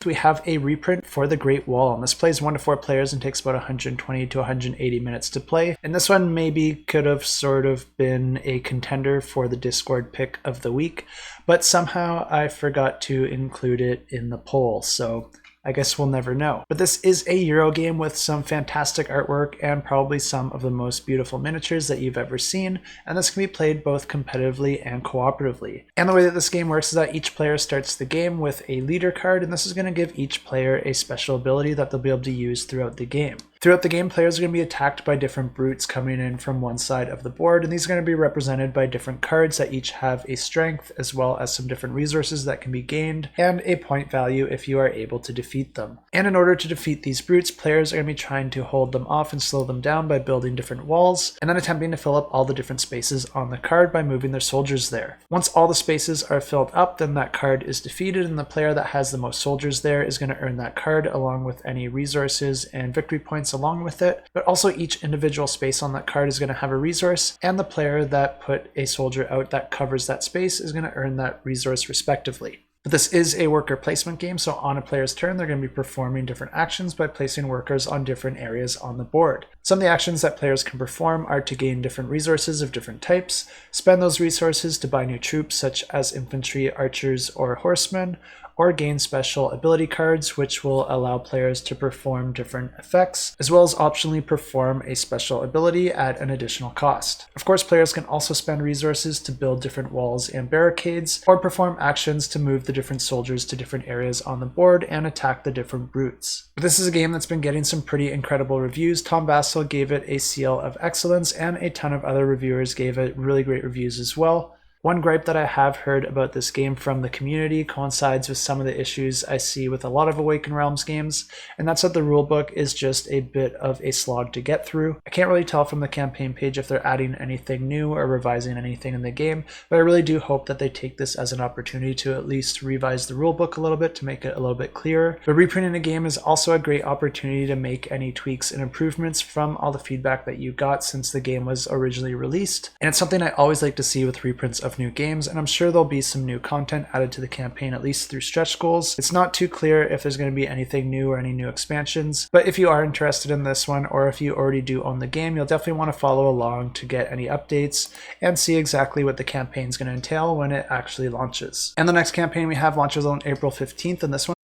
We have a reprint for the Great Wall, and this plays 1 to 4 players and takes about 120 to 180 minutes to play. And this one maybe could have sort of been a contender for the Discord pick of the week, but somehow I forgot to include it in the poll, so I guess we'll never know. But this is a Euro game with some fantastic artwork and probably some of the most beautiful miniatures that you've ever seen, and this can be played both competitively and cooperatively. And the way that this game works is that each player starts the game with a leader card, and this is going to give each player a special ability that they'll be able to use throughout the game. Throughout the game, players are going to be attacked by different brutes coming in from one side of the board, and these are going to be represented by different cards that each have a strength, as well as some different resources that can be gained, and a point value if you are able to defeat them. And in order to defeat these brutes, players are going to be trying to hold them off and slow them down by building different walls, and then attempting to fill up all the different spaces on the card by moving their soldiers there. Once all the spaces are filled up, then that card is defeated, and the player that has the most soldiers there is going to earn that card along with any resources and victory points along with it. But also each individual space on that card is going to have a resource, and the player that put a soldier out that covers that space is going to earn that resource respectively. But this is a worker placement game, so on a player's turn, they're going to be performing different actions by placing workers on different areas on the board. Some of the actions that players can perform are to gain different resources of different types, spend those resources to buy new troops such as infantry, archers, or horsemen, or gain special ability cards, which will allow players to perform different effects, as well as optionally perform a special ability at an additional cost. Of course, players can also spend resources to build different walls and barricades, or perform actions to move the different soldiers to different areas on the board and attack the different brutes. But this is a game that's been getting some pretty incredible reviews. Tom Bassel gave it a seal of excellence, and a ton of other reviewers gave it really great reviews as well. One gripe that I have heard about this game from the community coincides with some of the issues I see with a lot of Awakened Realms games, and that's that the rulebook is just a bit of a slog to get through. I can't really tell from the campaign page if they're adding anything new or revising anything in the game, but I really do hope that they take this as an opportunity to at least revise the rulebook a little bit to make it a little bit clearer. But reprinting a game is also a great opportunity to make any tweaks and improvements from all the feedback that you got since the game was originally released, and it's something I always like to see with reprints of new games, and I'm sure there'll be some new content added to the campaign, at least through stretch goals. It's not too clear if there's going to be anything new or any new expansions, but if you are interested in this one, or if you already do own the game, you'll definitely want to follow along to get any updates and see exactly what the campaign is going to entail when it actually launches. And the next campaign we have launches on April 15th, and this one